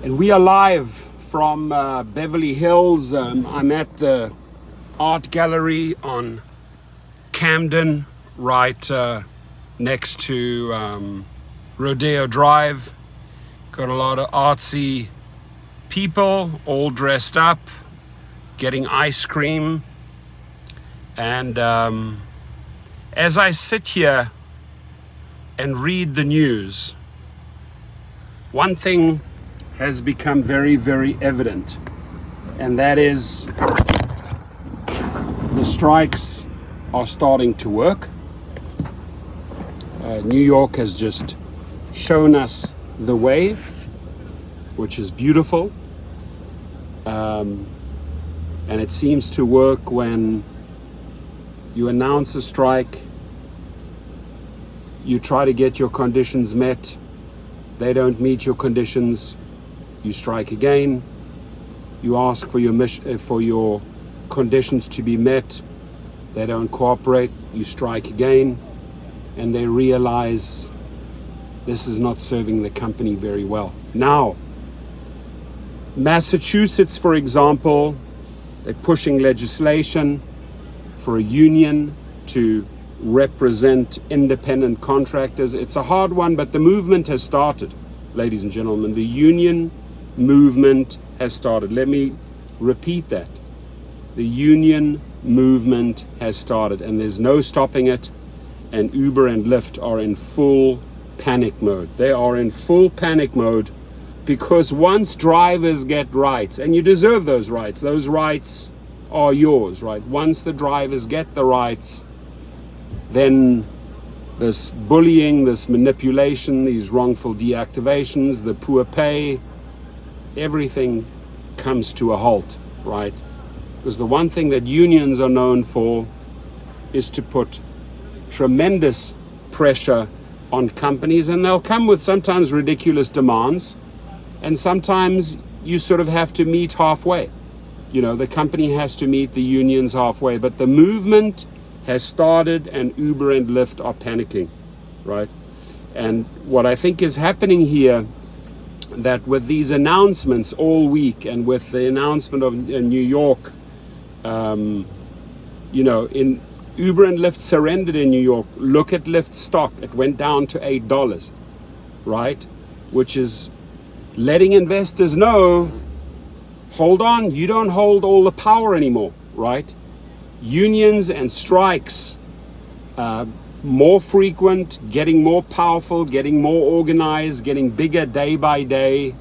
And we are live from Beverly Hills. I'm at the art gallery on Camden, right next to Rodeo Drive. Got a lot of artsy people all dressed up, getting ice cream. And as I sit here and read the news, one thing has become very, very evident, and that is the strikes are starting to work. New York has just shown us the way, which is beautiful. And it seems to work when you announce a strike, you try to get your conditions met, they don't meet your conditions, you strike again, you ask for your conditions to be met, they don't cooperate, you strike again, and they realize this is not serving the company very well. Now, Massachusetts, for example, they're pushing legislation for a union to represent independent contractors. It's a hard one, but the movement has started, ladies and gentlemen. The union movement has started. Let me repeat that. The union movement has started, and there's no stopping it. And Uber and Lyft are in full panic mode. They are in full panic mode because once drivers get rights, and you deserve those rights are yours, right? Once the drivers get the rights, then this bullying, this manipulation, these wrongful deactivations, the poor pay, everything comes to a halt, right? Because the one thing that unions are known for is to put tremendous pressure on companies, and they'll come with sometimes ridiculous demands, and sometimes you sort of have to meet halfway. You know, the company has to meet the unions halfway, but the movement has started and Uber and Lyft are panicking, right? And what I think is happening here, that with these announcements all week and with the announcement of New York, in Uber and Lyft surrendered in New York. Look at Lyft stock. It went down to $8, right? Which is letting investors know, hold on, you don't hold all the power anymore, right? Unions and strikes, more frequent, getting more powerful, getting more organized, getting bigger day by day.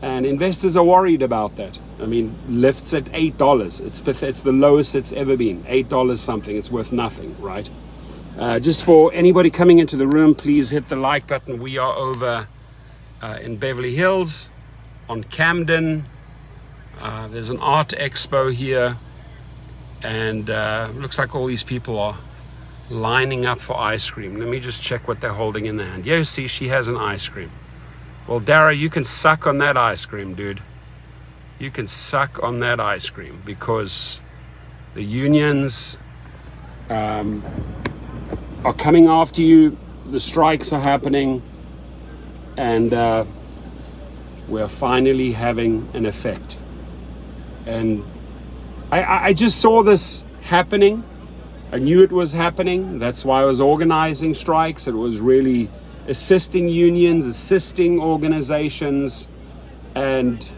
And investors are worried about that. I mean, Lyft's at $8. It's the lowest it's ever been, $8 something. It's worth nothing, right? Just for anybody coming into the room, please hit the like button. We are over in Beverly Hills on Camden. There's an art expo here. And looks like all these people are lining up for ice cream. Let me just check what they're holding in their hand. Yeah, see, she has an ice cream. Well, Dara, you can suck on that ice cream, dude. You can suck on that ice cream because the unions are coming after you. The strikes are happening, and we're finally having an effect. And I just saw this happening. I knew it was happening. That's why I was organizing strikes. It was really assisting unions, assisting organizations, and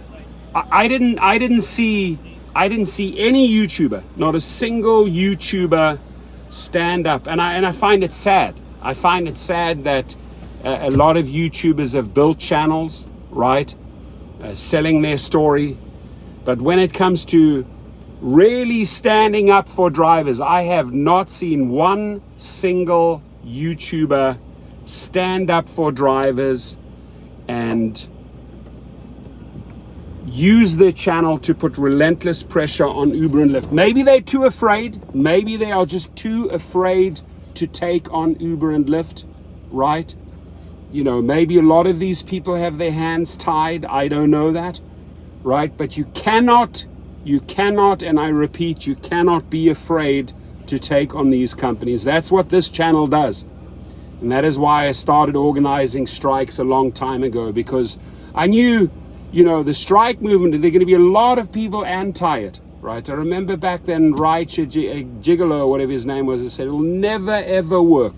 I didn't see any YouTuber, not a single YouTuber, stand up. And I find it sad. I find it sad that a lot of YouTubers have built channels, right, selling their story, but when it comes to really standing up for drivers, I have not seen one single YouTuber stand up for drivers and use their channel to put relentless pressure on Uber and Lyft. Maybe they're too afraid. Maybe they are just too afraid to take on Uber and Lyft, right? You know, maybe a lot of these people have their hands tied. I don't know that, right? But you cannot, and I repeat, you cannot be afraid to take on these companies. That's what this channel does. And that is why I started organizing strikes a long time ago, because I knew the strike movement, there are going to be a lot of people anti it, right? I remember back then, Gigolo, or whatever his name was, he said, it'll never, ever work.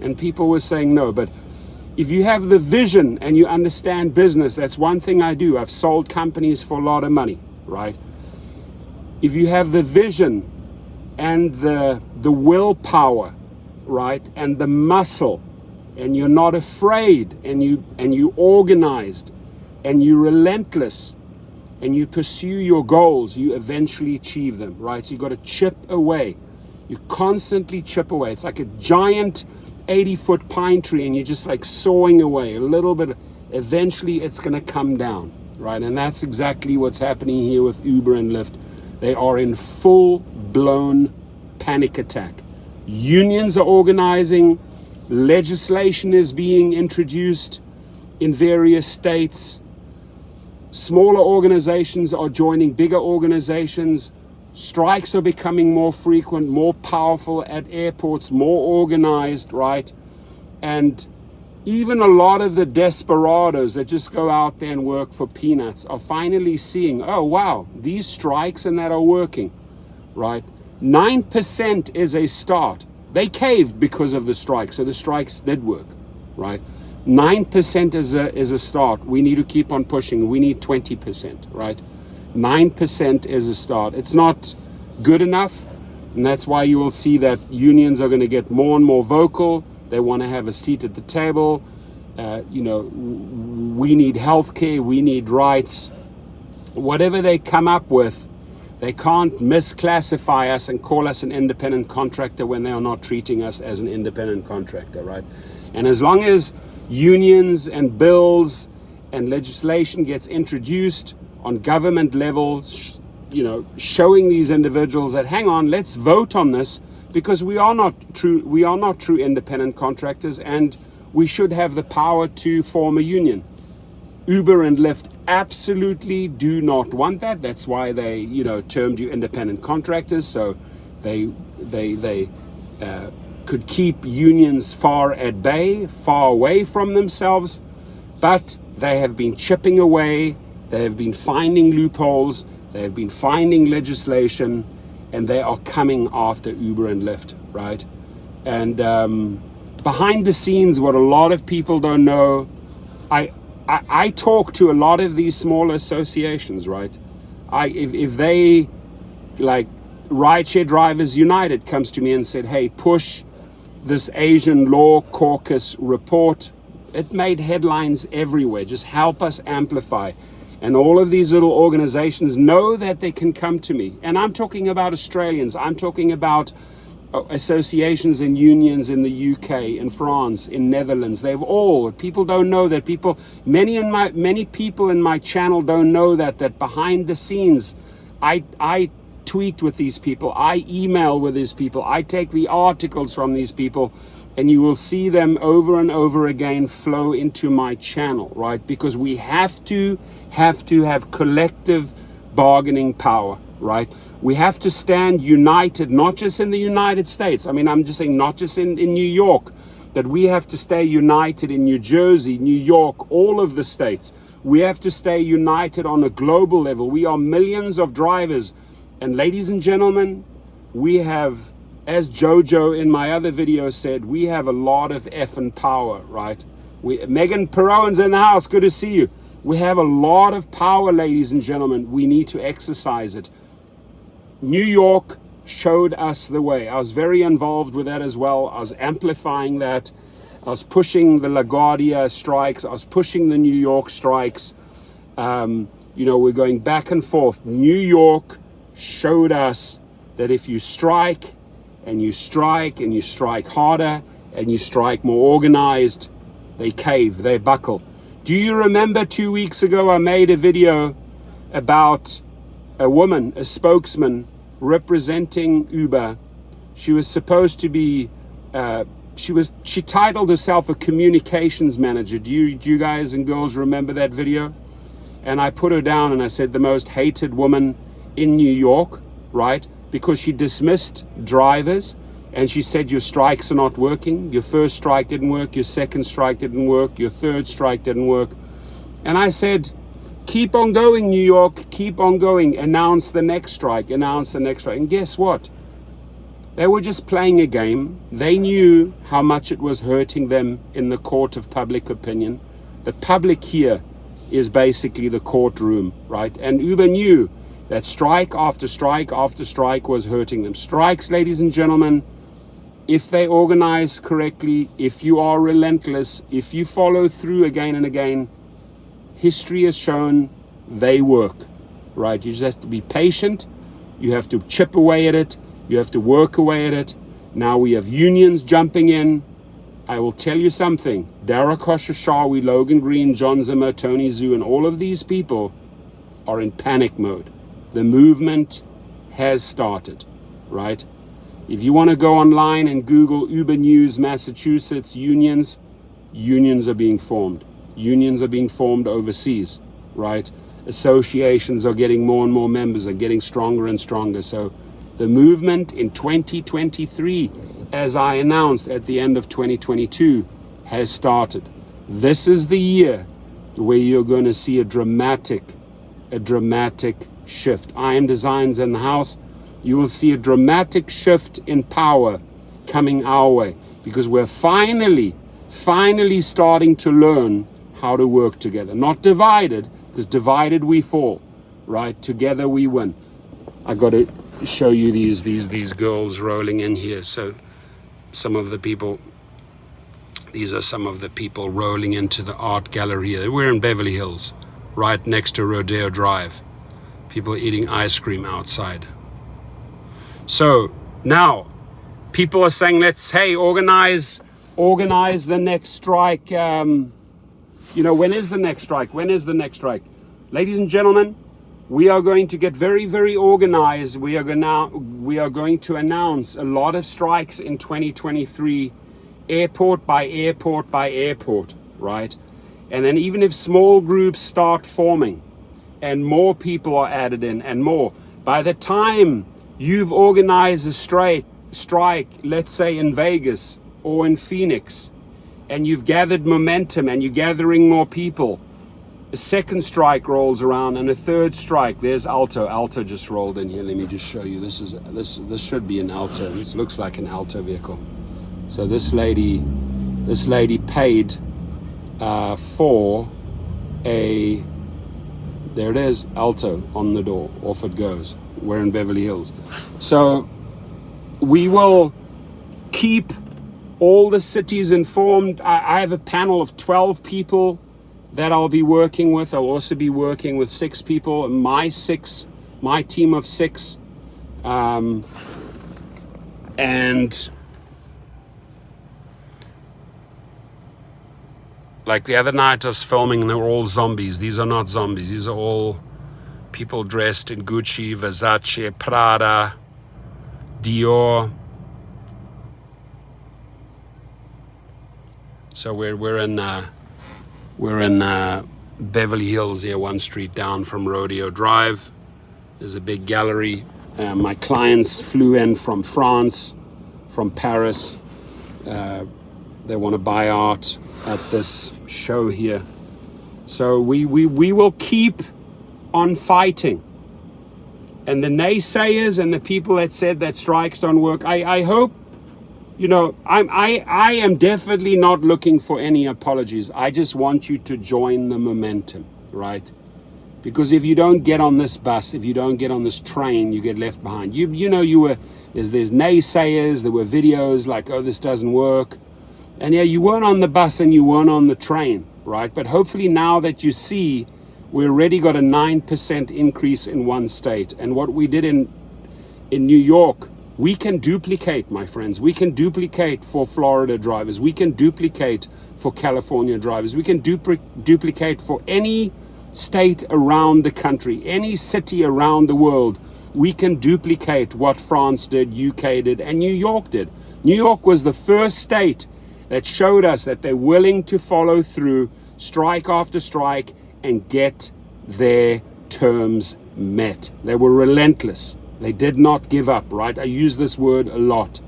And people were saying no. But if you have the vision and you understand business, that's one thing I do. I've sold companies for a lot of money, right? If you have the vision and the willpower, right, and the muscle, and you're not afraid, and you organized, and you're relentless, and you pursue your goals, you eventually achieve them, right? So you got to chip away. You constantly chip away. It's like a giant 80-foot pine tree, and you're just like sawing away a little bit. Eventually it's going to come down, right? And that's exactly what's happening here with Uber and Lyft. They are in full-blown panic attack. Unions are organizing. Legislation is being introduced in various states. Smaller organizations are joining bigger organizations. Strikes are becoming more frequent, more powerful at airports, more organized, right? And even a lot of the desperados that just go out there and work for peanuts are finally seeing, oh, wow, these strikes and that are working, right? 9% is a start. They caved because of the strikes, so the strikes did work, right? 9% is a start. We need to keep on pushing. We need 20%, right? 9% is a start. It's not good enough, and that's why you will see that unions are going to get more and more vocal. They want to have a seat at the table. We need healthcare. We need rights. Whatever they come up with, they can't misclassify us and call us an independent contractor when they are not treating us as an independent contractor, right? And as long as unions and bills and legislation gets introduced on government levels, showing these individuals that, hang on, let's vote on this, because we are not true independent contractors, and we should have the power to form a union. Uber and Lyft absolutely do not want that. That's why they, termed you independent contractors, so they could keep unions far at bay, far away from themselves. But they have been chipping away. They have been finding loopholes. They have been finding legislation, and they are coming after Uber and Lyft, right? And behind the scenes, what a lot of people don't know, I talk to a lot of these small associations, right? If they, like Rideshare Drivers United comes to me and said, hey, push this Asian Law Caucus report. It made headlines everywhere. Just help us amplify. And all of these little organizations know that they can come to me. And I'm talking about Australians. I'm talking about associations and unions in the UK, in France, in Netherlands. People don't know that. Many people in my channel don't know that behind the scenes, I tweet with these people, I email with these people, I take the articles from these people, and you will see them over and over again flow into my channel, right? Because we have to have collective bargaining power, right? We have to stand united, not just in the United States. I mean, I'm just saying not just in New York, that we have to stay united in New Jersey, New York, all of the states. We have to stay united on a global level. We are millions of drivers. And ladies and gentlemen, we have, as Jojo in my other video said, we have a lot of effing power, right? Megan Perrowan's in the house. Good to see you. We have a lot of power, ladies and gentlemen. We need to exercise it. New York showed us the way. I was very involved with that as well. I was amplifying that. I was pushing the LaGuardia strikes. I was pushing the New York strikes. We're going back and forth. New York showed us that if you strike and you strike and you strike harder and you strike more organized, they cave, they buckle. Do you remember 2 weeks ago I made a video about a woman, a spokesman representing Uber? She was supposed to be, she titled herself a communications manager. Do you guys and girls remember that video? And I put her down and I said, the most hated woman in New York, right? Because she dismissed drivers and she said, your strikes are not working. Your first strike didn't work. Your second strike didn't work. Your third strike didn't work. And I said, Keep on going, New York, keep on going. Announce the next strike, announce the next strike. And guess what? They were just playing a game. They knew how much it was hurting them in the court of public opinion. The public here is basically the courtroom, right? And Uber knew that strike after strike after strike was hurting them. Strikes, ladies and gentlemen, if they organize correctly, if you are relentless, if you follow through again and again, history has shown they work, right? You just have to be patient. You have to chip away at it. You have to work away at it. Now we have unions jumping in. I will tell you something. Dara Khosrowshahi, Logan Green, John Zimmer, Tony Zhu, and all of these people are in panic mode. The movement has started, right? If you want to go online and Google Uber News Massachusetts unions are being formed. Unions are being formed overseas, right? Associations are getting more and more members, are getting stronger and stronger. So the movement in 2023, as I announced at the end of 2022, has started. This is the year where you're going to see a dramatic shift. I Am Designs in the house. You will see a dramatic shift in power coming our way, because we're finally starting to learn how to work together. Not divided, because divided we fall, right? Together we win. I got to show you these girls rolling in here. So some of the people, these are some of the people rolling into the art gallery here. We're in Beverly Hills, right next to Rodeo Drive. People eating ice cream outside. So now people are saying, let's, organize the next strike. When is the next strike? When is the next strike? Ladies and gentlemen, we are going to get very, very organized. We are going to announce a lot of strikes in 2023, airport by airport by airport, right? And then even if small groups start forming and more people are added in and more, by the time you've organized a strike, let's say in Vegas or in Phoenix, and you've gathered momentum and you're gathering more people, a second strike rolls around and a third strike. There's Alto. Alto just rolled in here. Let me just show you. This should be an Alto. This looks like an Alto vehicle. So this lady paid for a, there it is, Alto on the door. Off it goes. We're in Beverly Hills. So we will keep all the cities informed. I have a panel of 12 people that I'll be working with. I'll also be working with 6 people, my team of 6. And like the other night I was filming and they were all zombies. These are not zombies. These are all people dressed in Gucci, Versace, Prada, Dior. So we're in Beverly Hills here, one street down from Rodeo Drive. There's a big gallery. My clients flew in from France, from Paris. They want to buy art at this show here. So we will keep on fighting. And the naysayers and the people that said that strikes don't work, I hope, I am definitely not looking for any apologies. I just want you to join the momentum, right? Because if you don't get on this bus, if you don't get on this train, you get left behind. There's naysayers, there were videos like, oh, this doesn't work. And yeah, you weren't on the bus and you weren't on the train, right? But hopefully now that you see, we already got a 9% increase in one state. And what we did in New York, we can duplicate, my friends. We can duplicate for Florida drivers. We can duplicate for California drivers. We can duplicate for any state around the country, any city around the world. We can duplicate what France did, UK did, and New York did. New York was the first state that showed us that they're willing to follow through strike after strike and get their terms met. They were relentless. They did not give up, right? I use this word a lot.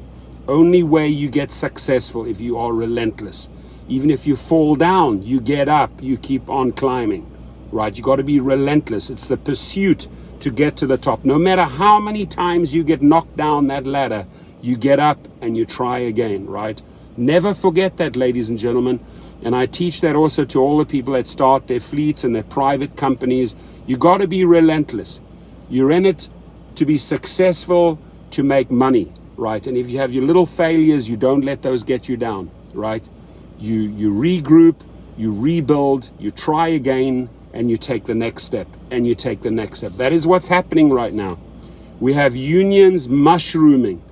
Only way you get successful if you are relentless. Even if you fall down, you get up, you keep on climbing, right? You got to be relentless. It's the pursuit to get to the top. No matter how many times you get knocked down that ladder, you get up and you try again, right? Never forget that, ladies and gentlemen. And I teach that also to all the people that start their fleets and their private companies. You got to be relentless. You're in it to be successful, to make money, right? And if you have your little failures, you don't let those get you down, right? You regroup, you rebuild, you try again, and you take the next step, and you take the next step. That is what's happening right now. We have unions mushrooming.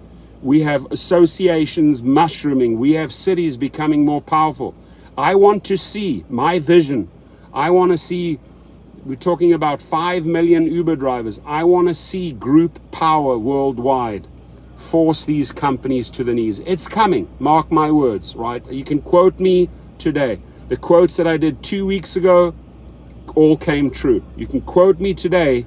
We have associations mushrooming. We have cities becoming more powerful. I want to see my vision. I want to see, we're talking about 5 million Uber drivers. I want to see group power worldwide force these companies to the knees. It's coming, mark my words, right? You can quote me today. The quotes that I did 2 weeks ago all came true. You can quote me today,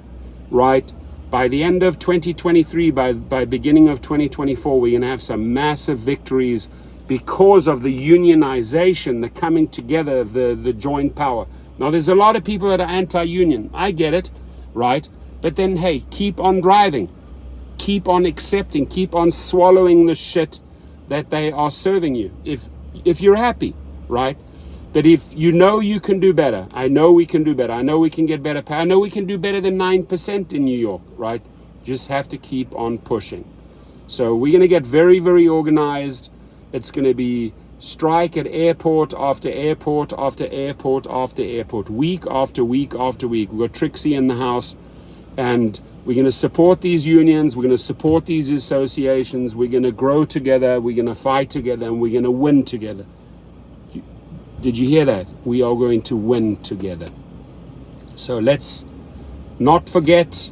right? By the end of 2023, by beginning of 2024, we're going to have some massive victories because of the unionization, the coming together, the joint power. Now, there's a lot of people that are anti-union. I get it, right? But then, hey, keep on driving. Keep on accepting. Keep on swallowing the shit that they are serving you. If you're happy, right? But if you know you can do better, I know we can do better. I know we can get better pay. I know we can do better than 9% in New York, right? Just have to keep on pushing. So we're going to get very, very organized. It's going to be strike at airport after airport after airport after airport, week after week after week. We've got Trixie in the house, and we're going to support these unions. We're going to support these associations. We're going to grow together. We're going to fight together, and we're going to win together. Did you hear that? We are going to win together. So let's not forget,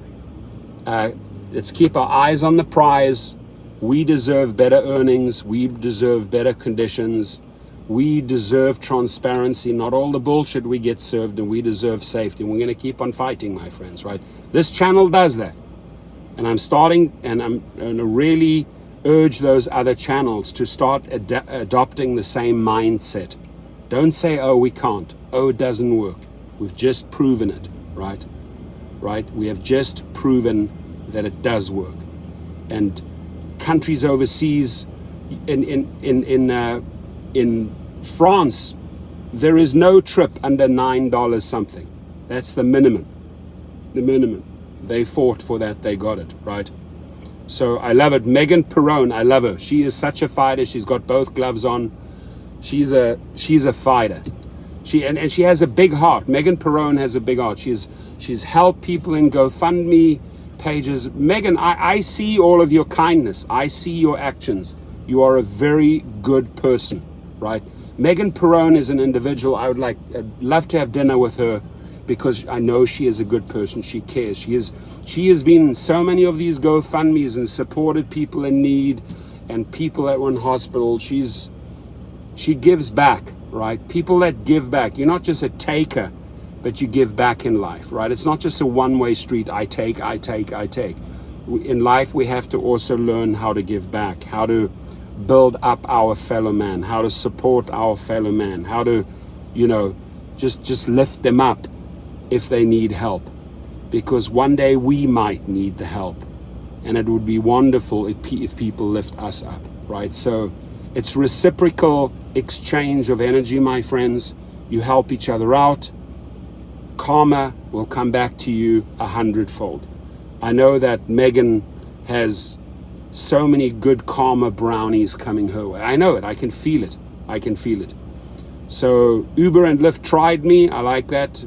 let's keep our eyes on the prize. We deserve better earnings. We deserve better conditions. We deserve transparency, not all the bullshit we get served, and we deserve safety. And we're going to keep on fighting, my friends, right? This channel does that. And I'm starting, and I'm going to really urge those other channels to start adopting the same mindset. Don't say, oh, we can't. Oh, it doesn't work. We've just proven it, right? Right? We have just proven that it does work. And countries overseas, in France, there is no trip under $9 something. That's the minimum. The minimum. They fought for that. They got it, right? So I love it. Megan Perrone, I love her. She is such a fighter. She's got both gloves on. She's a fighter. She has a big heart. Megan Perrone has a big heart. She's helped people in GoFundMe pages. Megan, I see all of your kindness. I see your actions. You are a very good person, right? Megan Perrone is an individual. I'd love to have dinner with her, because I know she is a good person. She cares. She has been in so many of these GoFundMes and supported people in need and people that were in hospital. She gives back, right? People that give back. You're not just a taker, but you give back in life, right? It's not just a one-way street. I take. In life, we have to also learn how to give back, how to build up our fellow man, how to support our fellow man, how to, just lift them up if they need help. Because one day we might need the help. And it would be wonderful if people lift us up, right? So it's reciprocal exchange of energy, my friends. You help each other out. Karma will come back to you 100-fold. I know that Megan has so many good karma brownies coming her way. I know it. I can feel it. So Uber and Lyft tried me. I like that.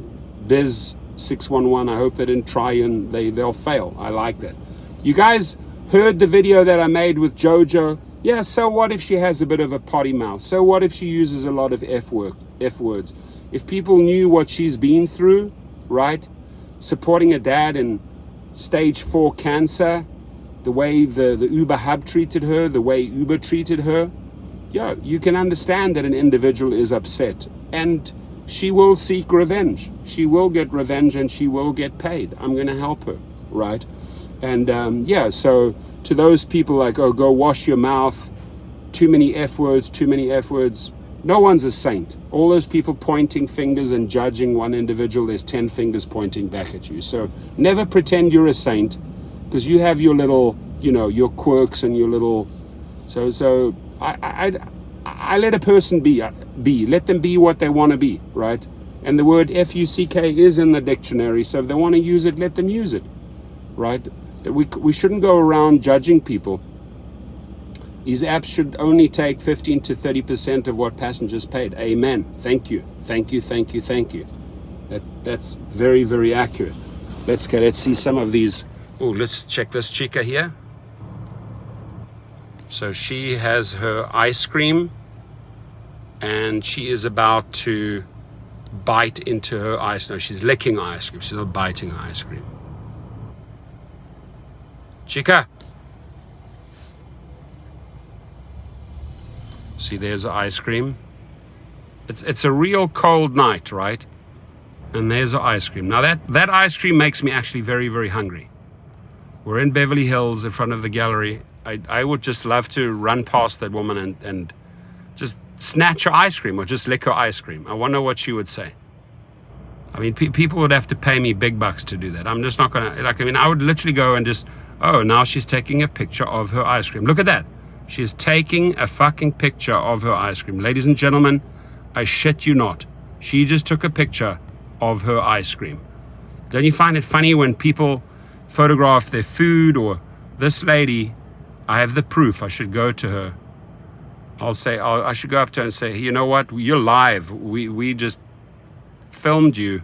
Biz611, I hope they didn't try you and they'll fail. I like that. You guys heard the video that I made with Jojo? Yeah, so what if she has a bit of a potty mouth? So what if she uses a lot of F words? If people knew what she's been through, right? Supporting a dad in stage 4 cancer, the way the Uber hub treated her, the way Uber treated her, yeah, you can understand that an individual is upset. And she will seek revenge. She will get revenge and she will get paid. I'm going to help her, right? And so to those people like, oh, go wash your mouth, too many F words, No one's a saint. All those people pointing fingers and judging one individual, there's 10 fingers pointing back at you. So never pretend you're a saint, because you have your little, your quirks and your little. So I let a person be. Let them be what they want to be, right? And the word F-U-C-K is in the dictionary. So if they want to use it, let them use it, right? We shouldn't go around judging people. These apps should only take 15 to 30% of what passengers paid. Amen. Thank you. Thank you. Thank you. Thank you. That's very, very accurate. Let's see some of these. Oh, let's check this chica here. So she has her ice cream, and she is about to bite into her ice. No, she's licking ice cream. She's not biting ice cream. Chica. See, there's the ice cream. It's a real cold night, right? And there's the ice cream. Now that ice cream makes me actually very, very hungry. We're in Beverly Hills in front of the gallery. I would just love to run past that woman and just snatch her ice cream or just lick her ice cream. I wonder what she would say. I mean, people would have to pay me big bucks to do that. I'm just not gonna, I would literally go and just, oh, now she's taking a picture of her ice cream. Look at that. She is taking a fucking picture of her ice cream. Ladies and gentlemen, I shit you not. She just took a picture of her ice cream. Don't you find it funny when people photograph their food? Or this lady, I have the proof. I should go to her. I should go up to her and say, you know what? You're live. We just filmed you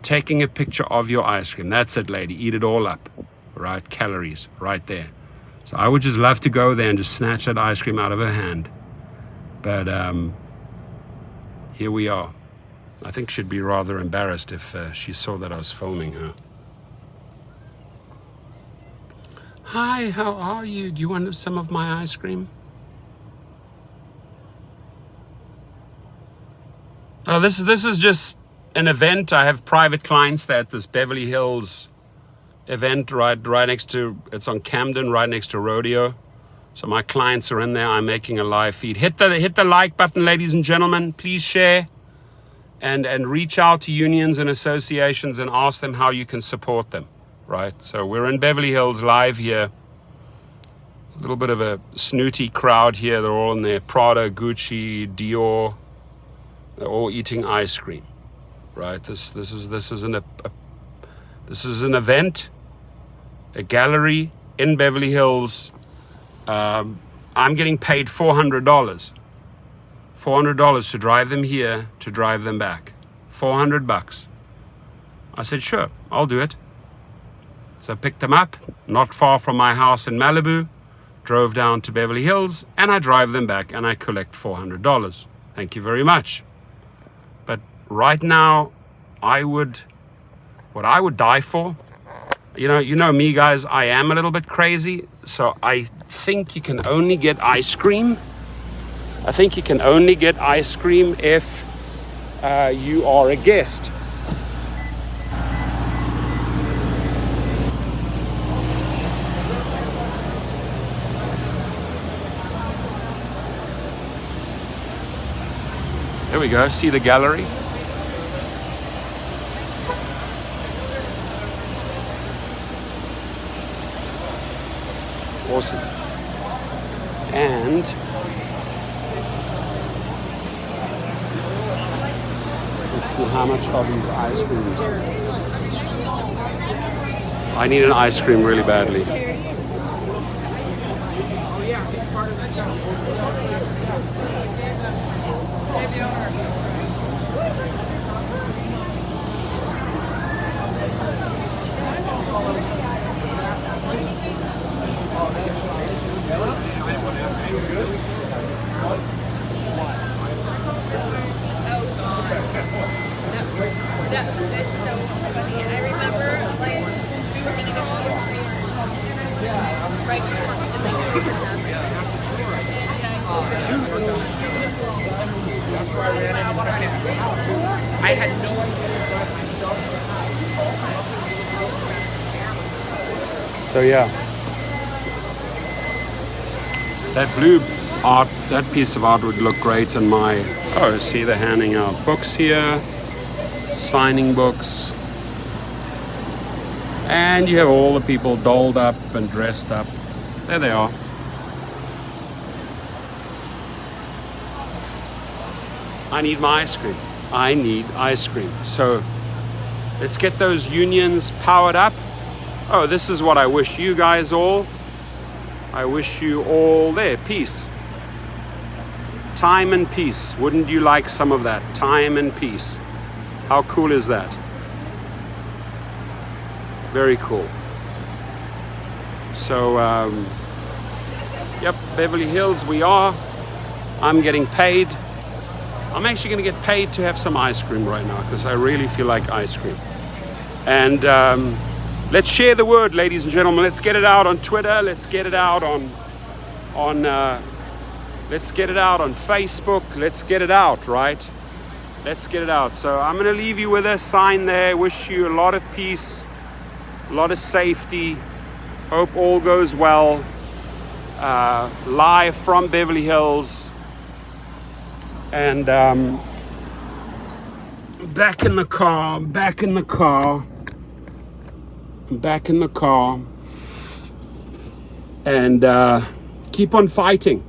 taking a picture of your ice cream. That's it, lady. Eat it all up. Right? Calories right there. So I would just love to go there and just snatch that ice cream out of her hand. But here we are. I think she'd be rather embarrassed if she saw that I was filming her. Hi, how are you? Do you want some of my ice cream? Oh, this is just an event. I have private clients there at this Beverly Hills event right next to, it's on Camden, right next to Rodeo. So my clients are in there. I'm making a live feed. Hit the like button, ladies and gentlemen. Please share and reach out to unions and associations and ask them how you can support them, right? So we're in Beverly Hills live here. A little bit of a snooty crowd here. They're all in there. Prada, Gucci, Dior. They're all eating ice cream, right? This is an event, a gallery in Beverly Hills. I'm getting paid $400 to drive them here, to drive them back. $400. I said, sure, I'll do it. So I picked them up, not far from my house in Malibu, drove down to Beverly Hills, and I drive them back, and I collect $400. Thank you very much. But right now, what I would die for, you know me, guys, I am a little bit crazy. So I think you can only get ice cream. I think you can only get ice cream if you are a guest. There we go, see the gallery? Awesome. And let's see how much are these ice creams. I need an ice cream really badly. That's so funny. I remember, like, we were gonna go right I had no idea. So yeah, that blue art, that piece of art would look great in my, oh, see, they're handing out books here, signing books. And you have all the people dolled up and dressed up. There they are. I need my ice cream. I need ice cream. So let's get those unions powered up. Oh, this is what I wish you guys all. I wish you all there, peace. Time and peace. Wouldn't you like some of that? Time and peace. How cool is that? Very cool. So, yep, Beverly Hills we are. I'm getting paid. I'm actually going to get paid to have some ice cream right now because I really feel like ice cream. And let's share the word, ladies and gentlemen. Let's get it out on Twitter. Let's get it out on let's get it out on Facebook. Let's get it out, right? Let's get it out. So I'm going to leave you with a sign there. Wish you a lot of peace, a lot of safety. Hope all goes well. Live from Beverly Hills. And back in the car, and keep on fighting.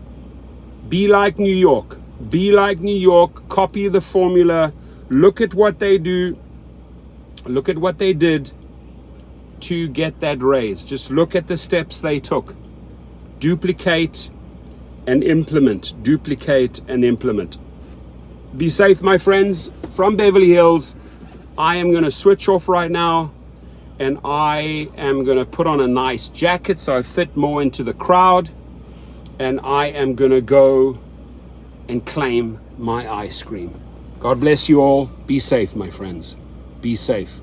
Be like New York. Be like New York. Copy the formula. Look at what they do. Look at what they did to get that raise. Just look at the steps they took. Duplicate and implement. Duplicate and implement. Be safe, my friends. From Beverly Hills, I am going to switch off right now, and I am going to put on a nice jacket so I fit more into the crowd, and I am going to go and claim my ice cream. God bless you all. Be safe, my friends. Be safe.